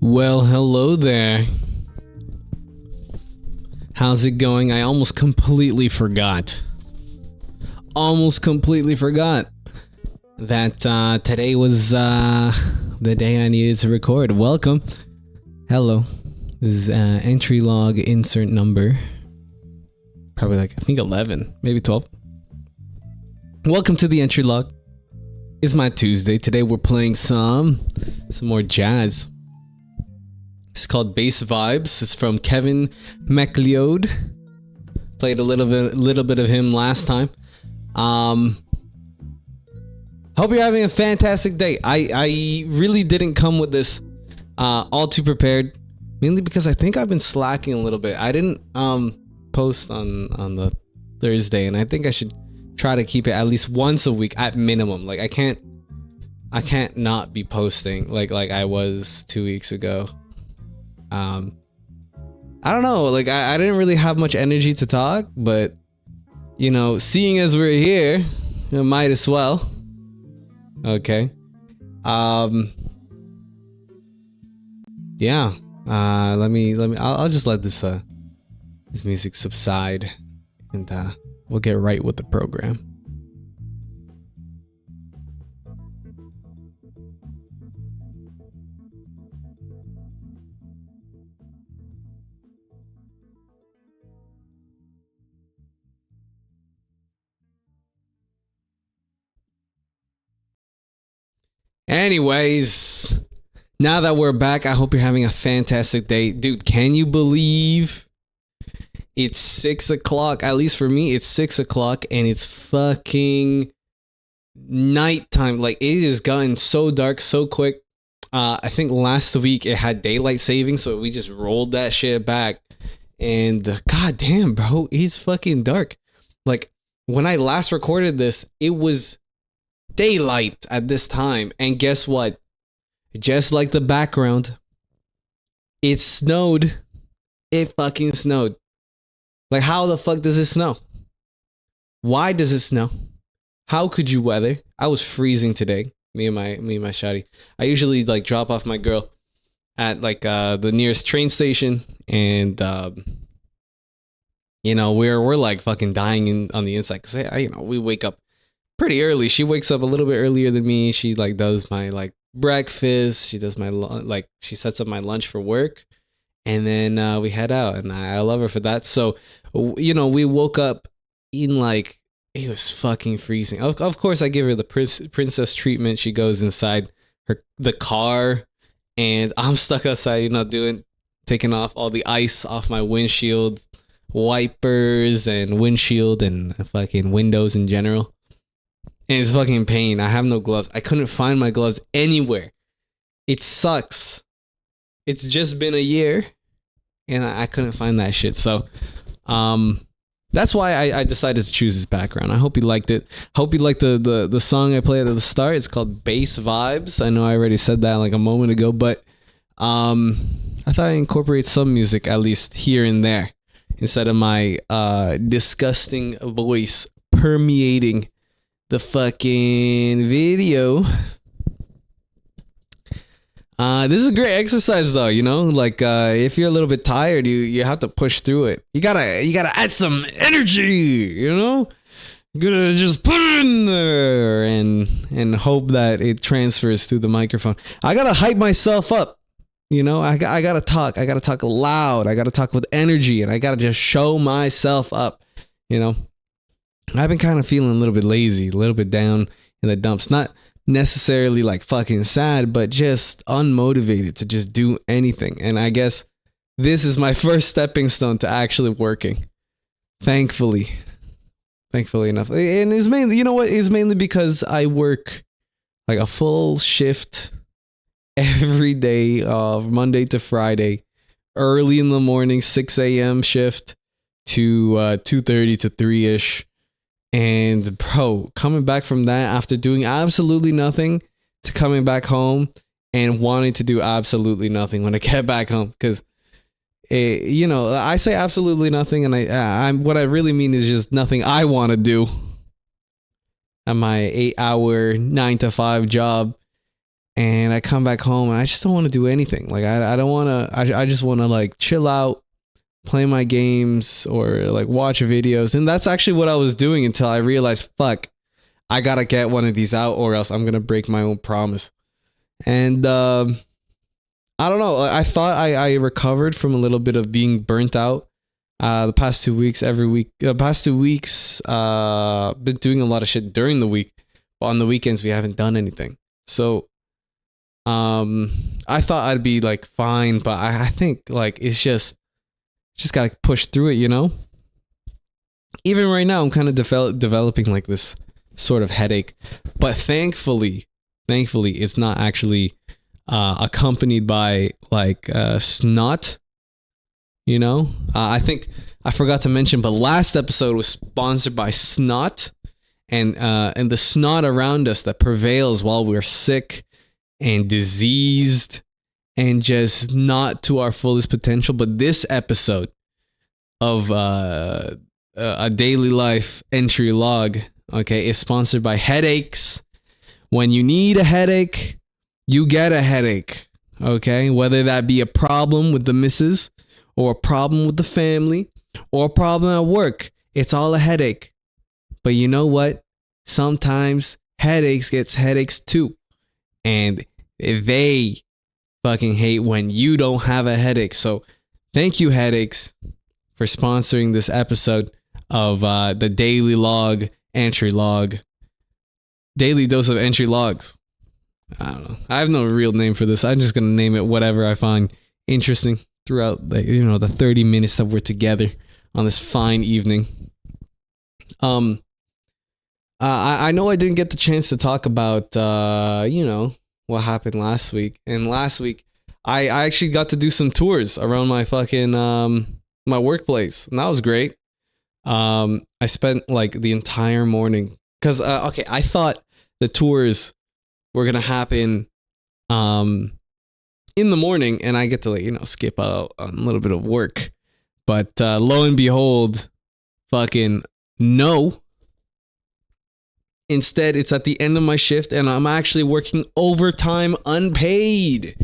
Well, hello there. How's it going? I almost completely forgot. That today was the day I needed to record. Welcome. Hello. This is entry log insert number. Probably I think 11, maybe 12. Welcome to the entry log. It's my Tuesday. Today we're playing some more jazz. It's called Bass Vibes. It's from Kevin MacLeod. Played a little bit of him last time. Hope you're having a fantastic day. I really didn't come with this all too prepared, mainly because I think I've been slacking a little bit. I didn't post on the Thursday, and I think I should try to keep it at least once a week at minimum. Like I can't not be posting like I was 2 weeks ago. I don't know, like I didn't really have much energy to talk, but you know, seeing as we're here, you might as well. Okay. Yeah. Let me I'll just let this music subside, and we'll get right with the program. Anyways, now that we're back, I hope you're having a fantastic day. Dude, can you believe it's 6 o'clock? At least for me, it's 6 o'clock and it's fucking nighttime. Like, it has gotten so dark so quick. I think last week it had daylight saving, so we just rolled that shit back. And god damn, bro, it's fucking dark. Like, when I last recorded this, it was daylight at this time, and guess what? Just like the background, it snowed. It fucking snowed. Like, how the fuck does it snow? Why does it snow? How could you weather? I was freezing today. Me and my shawty. I usually like drop off my girl at like the nearest train station, and you know, we're like fucking dying on the inside, because you know, we wake up pretty early. She wakes up a little bit earlier than me. She like does my like breakfast. She does my she sets up my lunch for work, and then we head out. And I love her for that. So you know, we woke up in like, it was fucking freezing. Of course, I give her the princess treatment. She goes inside the car, and I'm stuck outside. You know, taking off all the ice off my windshield wipers and windshield and fucking windows in general. And it's fucking pain. I have no gloves. I couldn't find my gloves anywhere. It sucks. It's just been a year, and I couldn't find that shit. So, that's why I decided to choose this background. I hope you liked it. Hope you liked the song I played at the start. It's called Bass Vibes. I know I already said that like a moment ago, but I thought I'd incorporate some music at least here and there, instead of my disgusting voice permeating the fucking video. This is a great exercise though, you know, like if you're a little bit tired, you have to push through it. You gotta add some energy, you know. You gotta just put it in there and hope that it transfers through the microphone. I gotta hype myself up, you know. I gotta talk loud, I gotta talk with energy, and I gotta just show myself up, you know. I've been kind of feeling a little bit lazy, a little bit down in the dumps. Not necessarily like fucking sad, but just unmotivated to just do anything. And I guess this is my first stepping stone to actually working. Thankfully enough. And it's mainly, you know what? It's mainly because I work like a full shift every day of Monday to Friday, early in the morning, 6 a.m. shift to 2:30 to 3-ish. And bro, coming back from that after doing absolutely nothing to coming back home and wanting to do absolutely nothing when I get back home. Because, you know, I say absolutely nothing, and I'm what I really mean is just nothing I want to do at my 8-hour 9 to 5 job. and I come back home and I just don't want to do anything. Like I don't want to. I just want to like chill out, play my games, or like watch videos. And that's actually what I was doing until I realized, fuck, I gotta get one of these out, or else I'm gonna break my own promise. And I don't know. I thought I recovered from a little bit of being burnt out. The past 2 weeks, every week, past 2 weeks, been doing a lot of shit during the week. But on the weekends, we haven't done anything. So, I thought I'd be like fine, but I think like it's just gotta push through it, you know? Even right now, I'm kind of developing like this sort of headache, but thankfully, it's not actually accompanied by like snot. You know, I think I forgot to mention, but last episode was sponsored by snot, and the snot around us that prevails while we're sick and diseased and just not to our fullest potential. But this episode of a daily life entry log, okay, is sponsored by headaches. When you need a headache, you get a headache, okay? Whether that be a problem with the missus, or a problem with the family, or a problem at work, it's all a headache. But you know what? Sometimes headaches gets headaches too. And they fucking hate when you don't have a headache. So thank you, headaches, for sponsoring this episode of the Daily Log Entry Log. Daily Dose of Entry Logs. I don't know. I have no real name for this. I'm just going to name it whatever I find interesting throughout the 30 minutes that we're together on this fine evening. I know I didn't get the chance to talk about what happened last week. And last week I actually got to do some tours around my fucking my workplace, and that was great. I spent like the entire morning because I thought the tours were gonna happen in the morning, and I get to skip out on a little bit of work. But lo and behold, fucking no. Instead, it's at the end of my shift, and I'm actually working overtime unpaid.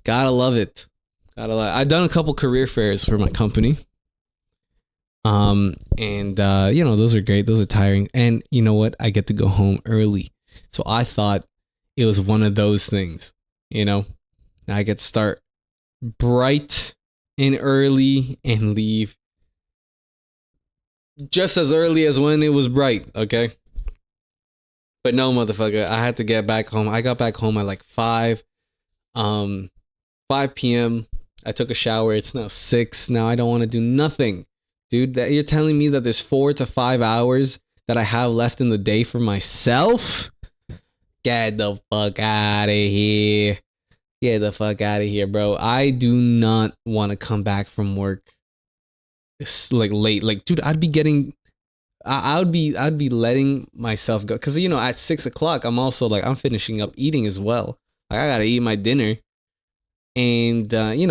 Gotta love it. I've done a couple career fairs for my company. Those are great. Those are tiring. And you know what? I get to go home early. So I thought it was one of those things, I get to start bright and early and leave just as early as when it was bright, okay? But no, motherfucker, I had to get back home. I got back home at like 5 p.m. I took a shower. It's now 6. Now I don't want to do nothing. Dude, that you're telling me that there's 4 to 5 hours that I have left in the day for myself? Get the fuck out of here. Get the fuck out of here, bro. I do not want to come back from work like late. Like, dude, I'd be letting myself go. Cause at 6 o'clock, I'm also like, I'm finishing up eating as well. Like, I gotta eat my dinner. And I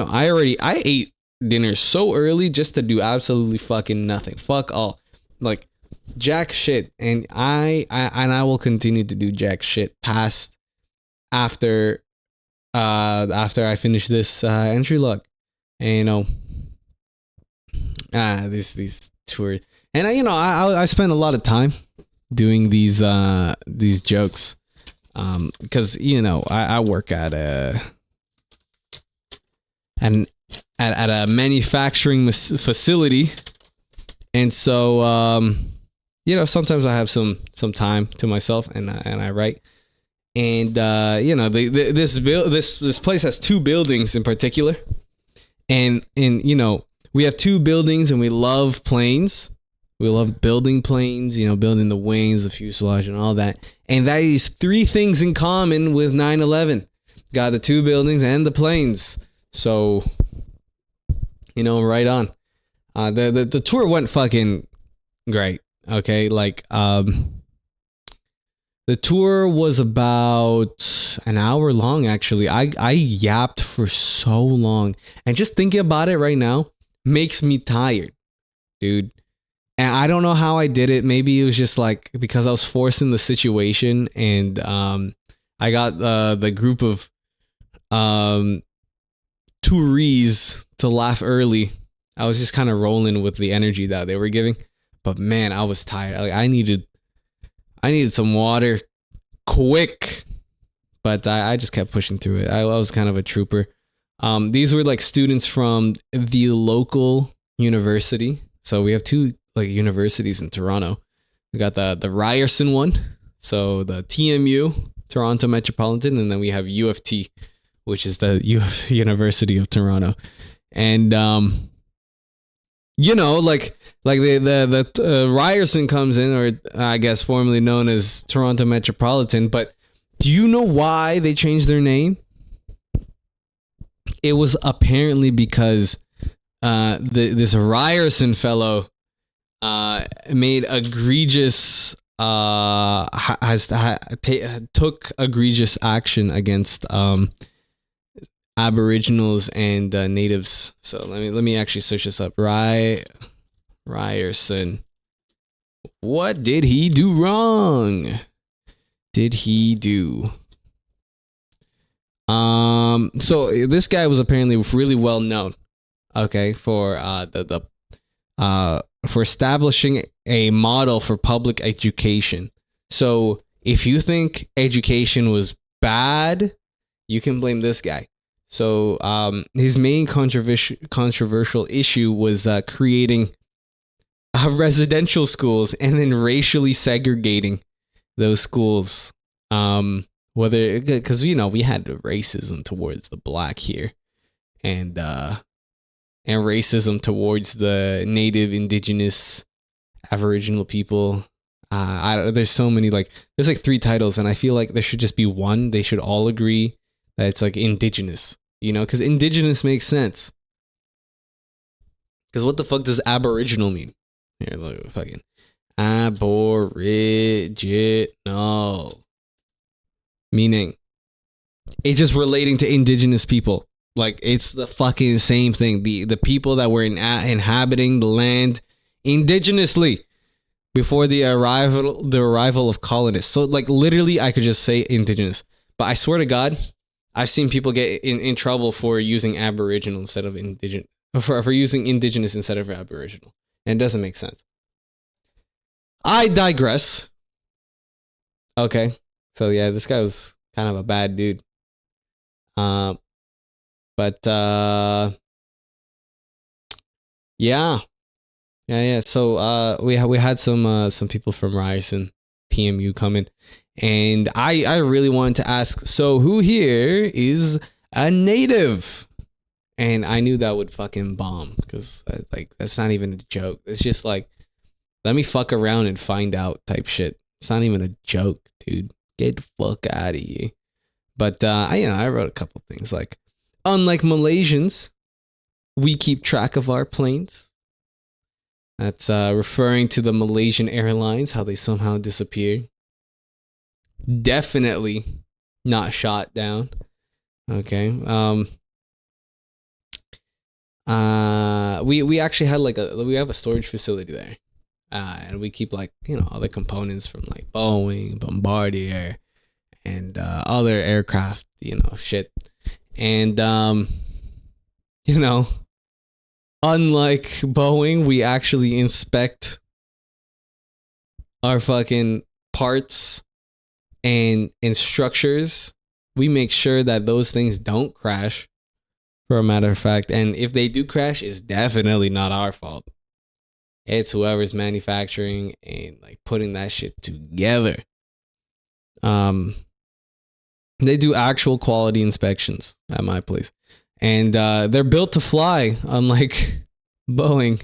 ate dinner so early just to do absolutely fucking nothing. Fuck all. Like, jack shit. And I will continue to do jack shit past after I finish this entry log. And these tours. And I spend a lot of time doing these jokes, because I work at a manufacturing facility, and so sometimes I have some time to myself, and I write. And this place has 2 buildings in particular, and we have 2 buildings, and we love planes. We love building planes, building the wings, the fuselage, and all that. And that is 3 things in common with 9/11. Got the 2 buildings and the planes. So, right on. The tour went fucking great. Okay, like the tour was about an hour long. Actually, I yapped for so long, and just thinking about it right now makes me tired, dude. And I don't know how I did it. Maybe it was just like because I was forced in the situation, and I got the group of tourees to laugh early. I was just kind of rolling with the energy that they were giving, but man, I was tired. Like I needed some water quick, but I just kept pushing through it. I was kind of a trooper. These were like students from the local university. So we have two like universities in Toronto. We got the Ryerson one, so the TMU, Toronto Metropolitan, and then we have UFT, which is the University of Toronto. And like the Ryerson comes in, or I guess formerly known as Toronto Metropolitan. But do you know why they changed their name? It was apparently because this Ryerson fellow made egregious took egregious action against Aboriginals and natives. So let me actually search this up. Ryerson. What did he do wrong? So this guy was apparently really well known, okay, for for establishing a model for public education. So if you think education was bad, you can blame this guy. So his main controversial issue was creating residential schools and then racially segregating those schools. Whether, because we had racism towards the black here, and racism towards the native, indigenous, Aboriginal people. There's so many, there's like 3 titles, and I feel like there should just be one. They should all agree that it's like indigenous, because indigenous makes sense. Because what the fuck does Aboriginal mean? Here, look, fucking Aboriginal. Meaning, it's just relating to indigenous people. Like, it's the fucking same thing. The people that were inhabiting the land indigenously before the arrival of colonists. So, like, literally, I could just say indigenous. But I swear to God, I've seen people get in trouble for using Aboriginal instead of indigenous. For using indigenous instead of Aboriginal. And it doesn't make sense. I digress. Okay. So yeah, this guy was kind of a bad dude. Yeah. So we had some people from Ryerson TMU coming, and I really wanted to ask, so who here is a native? And I knew that would fucking bomb, because that's not even a joke. It's just like, let me fuck around and find out type shit. It's not even a joke, dude. Get the fuck out of here. But I wrote a couple things like, unlike Malaysians, we keep track of our planes. That's referring to the Malaysian Airlines, how they somehow disappeared. Definitely not shot down. Okay. We actually had we have a storage facility there. And we keep other components from like Boeing, Bombardier, and other aircraft, shit. And unlike Boeing, we actually inspect our fucking parts and structures. We make sure that those things don't crash, for a matter of fact. And if they do crash, it's definitely not our fault. It's whoever's manufacturing and putting that shit together. They do actual quality inspections at my place, and they're built to fly, unlike Boeing.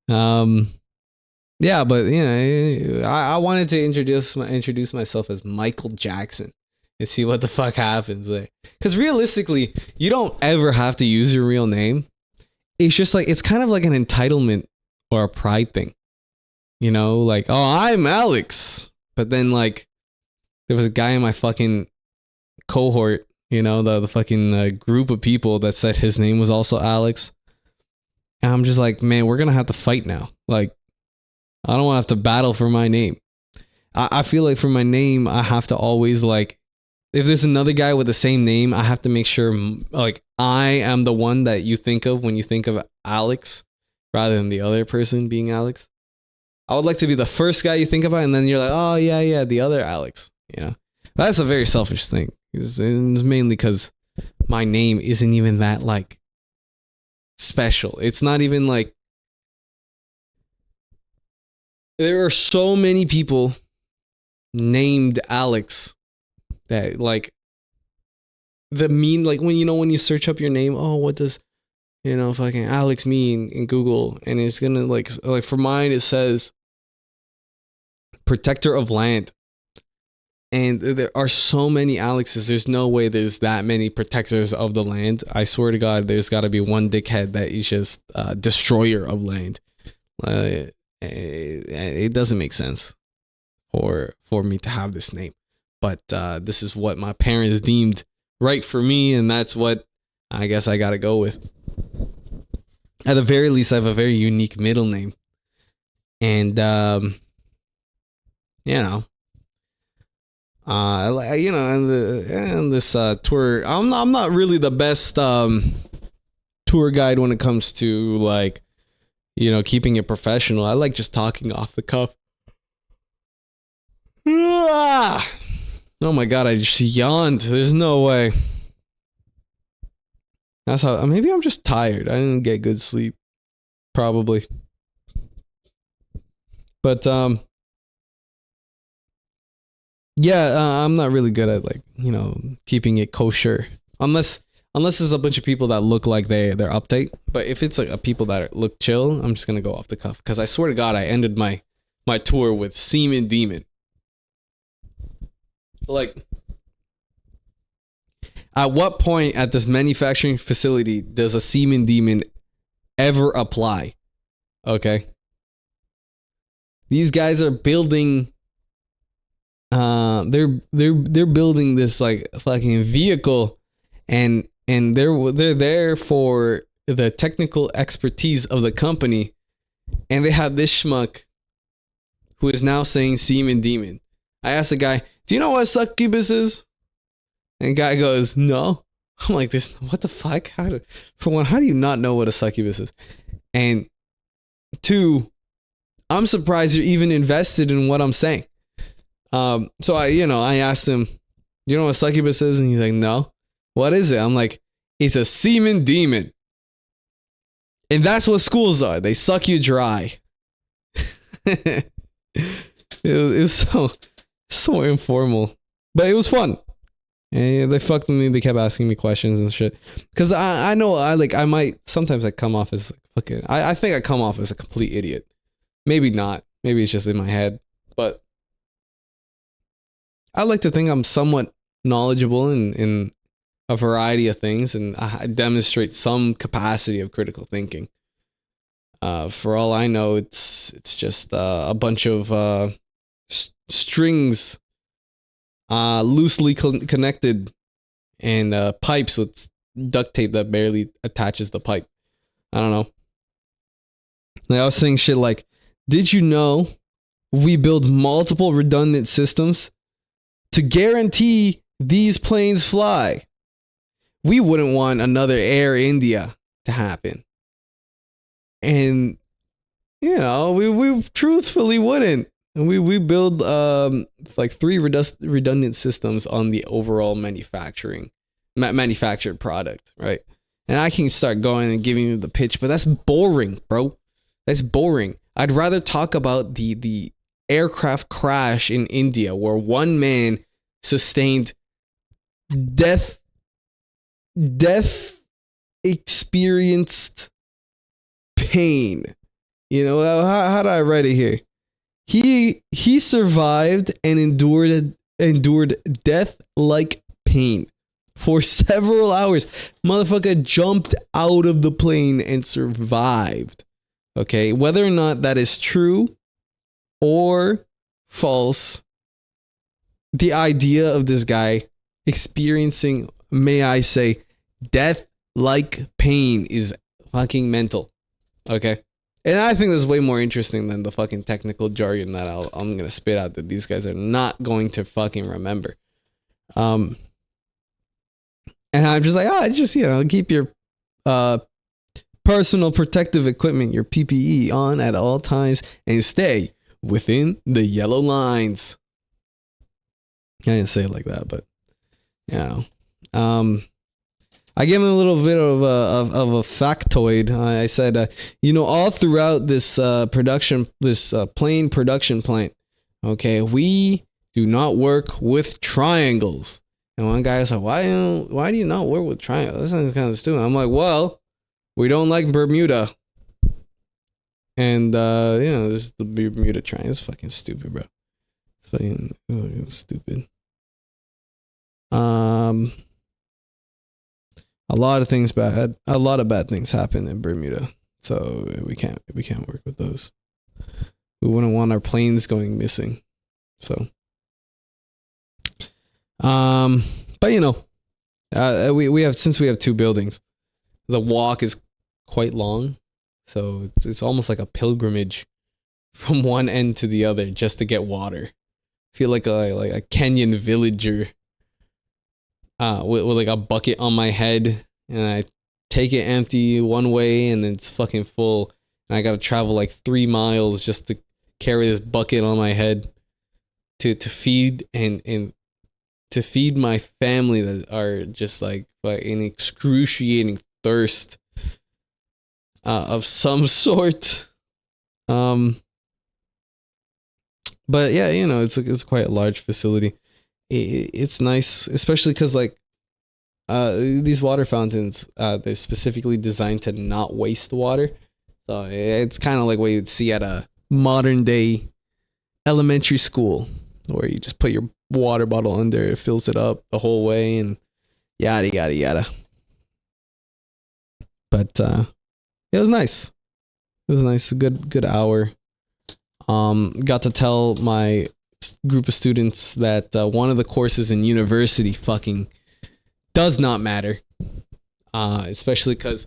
Yeah, but I wanted to introduce myself as Michael Jackson and see what the fuck happens there. Because realistically, you don't ever have to use your real name. It's just it's kind of like an entitlement or a pride thing, oh, I'm Alex. But then there was a guy in my fucking cohort, the fucking group of people that said his name was also Alex. And I'm just like, man, we're gonna have to fight now. I don't want to have to battle for my name. I feel like for my name, I have to always if there's another guy with the same name, I have to make sure like I am the one that you think of when you think of Alex, rather than the other person being Alex. I would like to be the first guy you think about, and then you're like, oh yeah, the other Alex. Yeah, that's a very selfish thing. It's mainly because my name isn't even that like special. It's not even like, there are so many people named Alex that like like when you search up your name, oh, what does fucking Alex mean in Google, and it's gonna like for mine it says protector of land, and there are so many Alexes. There's no way there's that many protectors of the land. I swear to God, there's got to be one dickhead that is just destroyer of land. It doesn't make sense for me to have this name, but this is what my parents deemed right for me, and that's what I guess I gotta go with. At the very least, I have a very unique middle name, and and this tour, I'm not really the best tour guide when it comes to like keeping it professional. I like just talking off the cuff. Oh my God, I just yawned. There's no way. That's how. Maybe I'm just tired. I didn't get good sleep. Probably. But I'm not really good at like keeping it kosher, unless there's a bunch of people that look like they're uptight. But if it's like a people that look chill, I'm just gonna go off the cuff, because I swear to God, I ended my tour with Semen Demon. Like, at what point at this manufacturing facility does a Semen Demon ever apply? Okay, these guys are building. They're building this like fucking vehicle, and they're there for the technical expertise of the company, and they have this schmuck who is now saying Semen Demon. I asked the guy, "Do you know what succubus is?" And the guy goes, "No." I'm like, "This, what the fuck? For one, how do you not know what a succubus is? And two, I'm surprised you're even invested in what I'm saying." So I asked him, "Do you know what succubus is?" And he's like, "No." "What is it?" I'm like, "It's a semen demon. And that's what schools are. They suck you dry." it was so informal, but it was fun. And they fucked with me. They kept asking me questions and shit. Cause I know I might sometimes come off as fucking. I think I come off as a complete idiot. Maybe not. Maybe it's just in my head. But I like to think I'm somewhat knowledgeable in a variety of things, and I demonstrate some capacity of critical thinking. For all I know, it's just a bunch of strings loosely connected, and pipes with duct tape that barely attaches the pipe. I don't know. Like I was saying shit like, "Did you know we build multiple redundant systems to guarantee these planes fly? We wouldn't want another Air India to happen." And we truthfully wouldn't. And we build like 3 redundant systems on the overall manufactured product, right? And I can start going and giving you the pitch, but that's boring, bro. That's boring. I'd rather talk about the aircraft crash in India where one man sustained death experienced pain. How do I write it here? He survived and endured death like pain for several hours. Motherfucker jumped out of the plane and survived. Okay, whether or not that is true or false, the idea of this guy experiencing, may I say, death like pain is fucking mental. Okay. And I think this is way more interesting than the fucking technical jargon that I'm going to spit out that these guys are not going to fucking remember. And I'm just like, oh, just, keep your personal protective equipment, your PPE, on at all times and stay within the yellow lines. I didn't say it like that, but I gave him a little bit of a factoid. I said, all throughout this plane production plant, okay, we do not work with triangles. And one guy was like, why do you not work with triangles? That sounds kind of stupid. I'm like, well, we don't like Bermuda. And, there's the Bermuda Triangle. It's fucking stupid, bro. It's fucking stupid. A lot of things bad. A lot of bad things happen in Bermuda. So we can't work with those. We wouldn't want our planes going missing. So, but we have, since we have two buildings, the walk is quite long, so it's almost like a pilgrimage from one end to the other just to get water. I feel like a Kenyan villager with like a bucket on my head, and I take it empty one way and it's fucking full, and I gotta travel like 3 miles just to carry this bucket on my head to feed and to feed my family that are just like in excruciating thirst of some sort. But yeah, it's quite a large facility. It's nice, especially because like these water fountains, they're specifically designed to not waste water. So it's kind of like what you'd see at a modern day elementary school, where you just put your water bottle under, it fills it up the whole way, and yada yada yada. But it was nice. It was nice. A good hour. Got to tell my group of students that one of the courses in university fucking does not matter. Especially because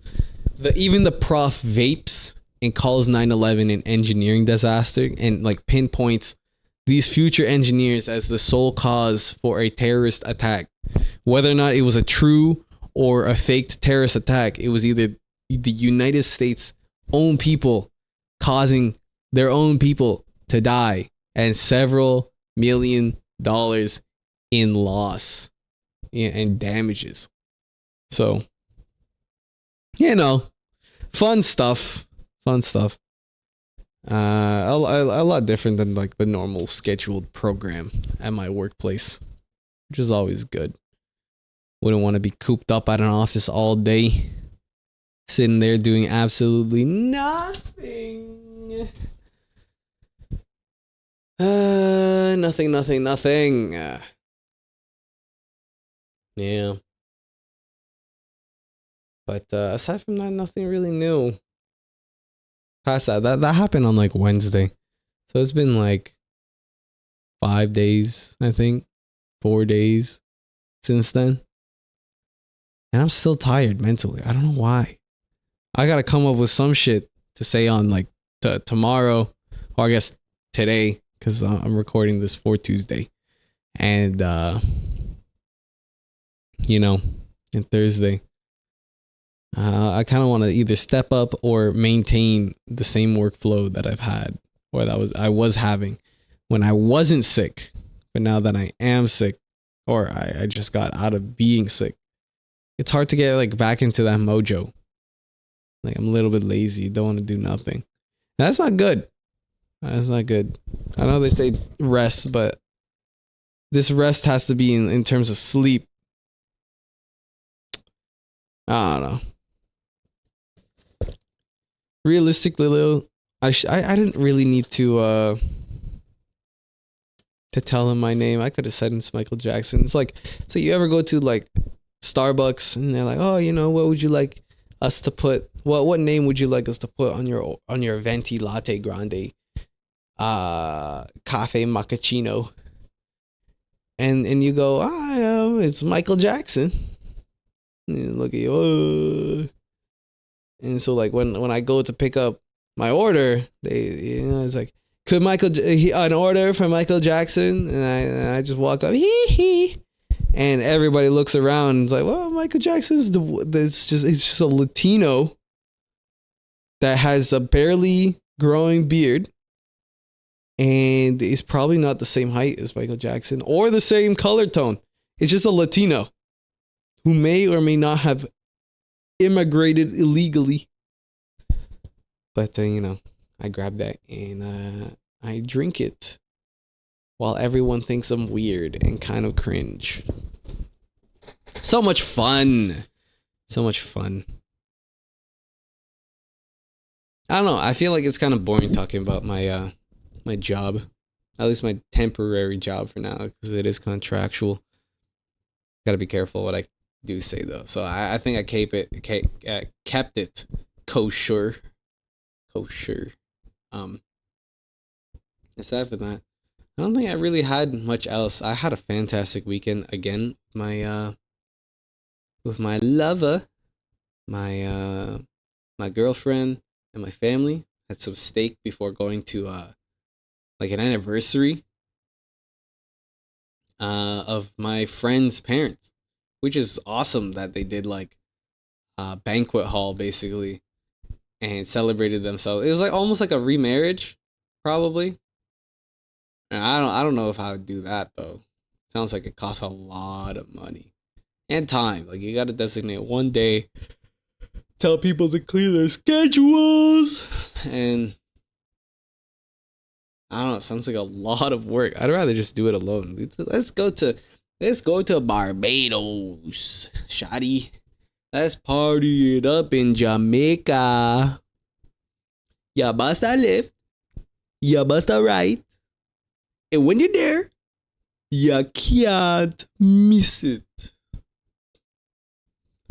even the prof vapes and calls 9/11 an engineering disaster, and like pinpoints these future engineers as the sole cause for a terrorist attack. Whether or not it was a true or a faked terrorist attack, it was either the United States' own people causing their own people to die, and several $1 million in loss and damages. So, fun stuff. A lot different than like the normal scheduled program at my workplace, which is always good. Wouldn't want to be cooped up at an office all day, sitting there doing absolutely nothing. Nothing. Yeah. But aside from that, nothing really new. Past that happened on like Wednesday. So it's been like 5 days, I think. 4 days since then. And I'm still tired mentally. I don't know why. I gotta come up with some shit to say on like tomorrow, or I guess today, because I'm recording this for Tuesday. And, and Thursday. I kind of want to either step up or maintain the same workflow that I've had, or I was having when I wasn't sick. But now that I am sick, or I just got out of being sick, it's hard to get like back into that mojo. Like I'm a little bit lazy, don't want to do nothing. That's not good. That's not good. I know they say rest, but this rest has to be in terms of sleep. I don't know. Realistically, though, I didn't really need to tell him my name. I could have said it's Michael Jackson. It's like, so you ever go to like Starbucks and they're like, oh, what would you like us to put? What name would you like us to put on your venti latte grande, cafe macchiato? And you go, it's Michael Jackson. And you look at you, and so like when I go to pick up my order, it's like, could an order for Michael Jackson? And I just walk up, hee hee, And everybody looks around and is like, well, Michael Jackson's it's just a Latino that has a barely growing beard and is probably not the same height as Michael Jackson or the same color tone. It's just a Latino who may or may not have immigrated illegally. But, I grab that and I drink it while everyone thinks I'm weird and kind of cringe. So much fun. So much fun. I don't know. I feel like it's kind of boring talking about my my job. At least my temporary job for now, because it is contractual. Gotta be careful what I do say though. So I think I kept it kosher. Aside from that, I don't think I really had much else. I had a fantastic weekend again. With my lover, my girlfriend, and my family. Had some steak before going to like an anniversary of my friend's parents, which is awesome that they did like a banquet hall basically and celebrated themselves. It was like almost like a remarriage, probably. And I don't know if I would do that though. Sounds like it costs a lot of money and time. Like you got to designate one day, tell people to clear their schedules, and I don't know. It sounds like a lot of work. I'd rather just do it alone. Let's go to Barbados, shawty. Let's party it up in Jamaica. Ya bust a left, ya bust a right, and when you're there, you can't miss it.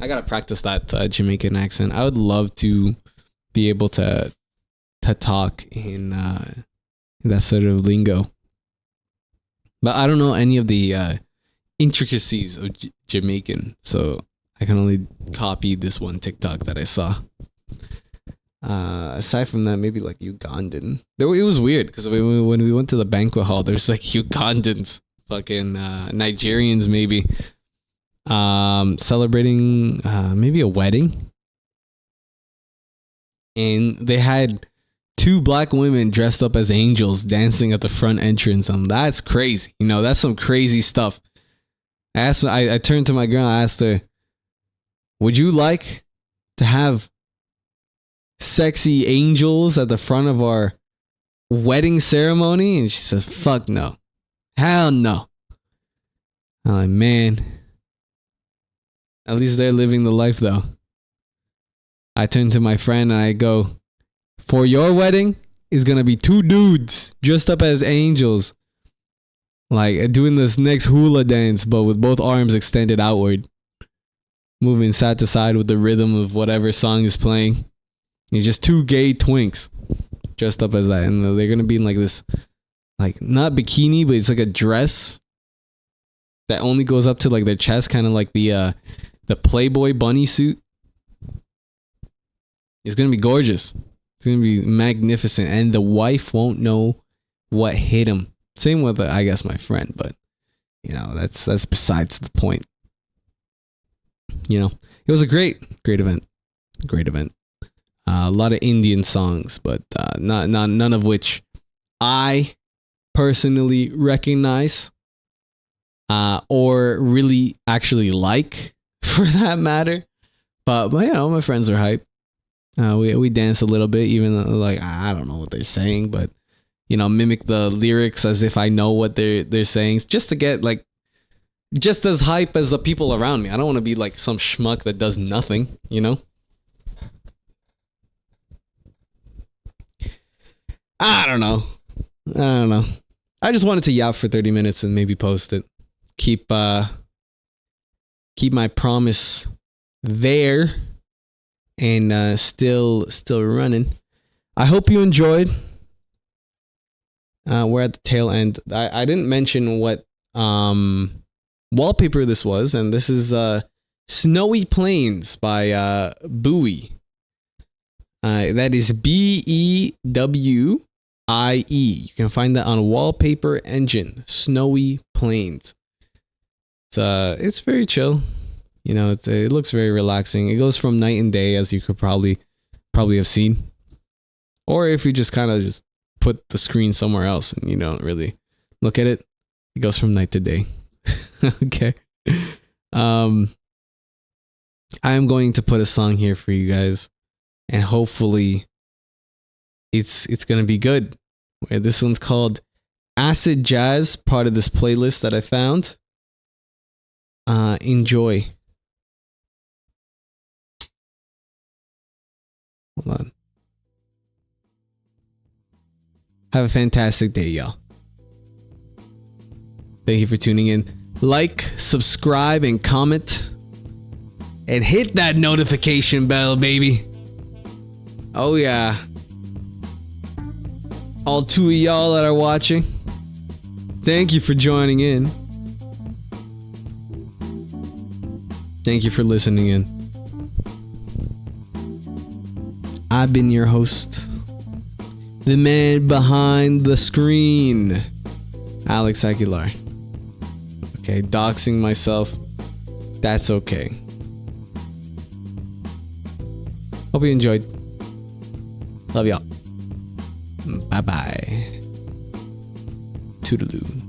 I gotta practice that Jamaican accent. I would love to be able to talk in that sort of lingo, but I don't know any of the intricacies of Jamaican, so I can only copy this one TikTok that I saw. Aside from that, maybe like Ugandan. It was weird because when we went to the banquet hall, there's like Ugandans, fucking Nigerians maybe, celebrating maybe a wedding, and they had 2 black women dressed up as angels dancing at the front entrance. That's crazy. That's some crazy stuff. I turned to my girl. I asked her, would you like to have sexy angels at the front of our wedding ceremony? And she says, fuck no. Hell no. I'm like, man, at least they're living the life though. I turn to my friend and I go, for your wedding is going to be 2 dudes dressed up as angels, like doing this next hula dance, but with both arms extended outward, moving side to side with the rhythm of whatever song is playing. It's just 2 gay twinks dressed up as that. And they're going to be in like this, like not bikini, but it's like a dress that only goes up to like their chest, kind of like the Playboy bunny suit. It's going to be gorgeous. It's going to be magnificent. And the wife won't know what hit him. Same with, I guess, my friend. But, that's besides the point. It was a great event. Great event. A lot of Indian songs, but none of which I personally recognize or really actually like, for that matter. But my friends are hype. We dance a little bit, even though, like, I don't know what they're saying, but mimic the lyrics as if I know what they're saying, just to get like just as hype as the people around me. I don't want to be like some schmuck that does nothing, I don't know. I just wanted to yap for 30 minutes and maybe post it. Keep my promise there and still running. I hope you enjoyed. We're at the tail end. I didn't mention what wallpaper this was, and this is Snowy Plains by Bowie. That is Bewie. You can find that on Wallpaper Engine. Snowy Plains. it's very chill. You know, it looks very relaxing. It goes from night and day, as you could probably have seen. Or if you just kind of just put the screen somewhere else and you don't really look at it, it goes from night to day. Okay. I am going to put a song here for you guys, and hopefully it's gonna be good. This one's called Acid Jazz, part of this playlist that I found. Enjoy. Hold on. Have a fantastic day, y'all. Thank you for tuning in. Like, subscribe, and comment. And hit that notification bell, baby. Oh, yeah. All 2 of y'all that are watching, thank you for joining in. Thank you for listening in. I've been your host, the man behind the screen, Alex Aguilar. Okay, doxing myself, that's okay. Hope you enjoyed. Love y'all. Bye bye. Toodaloo.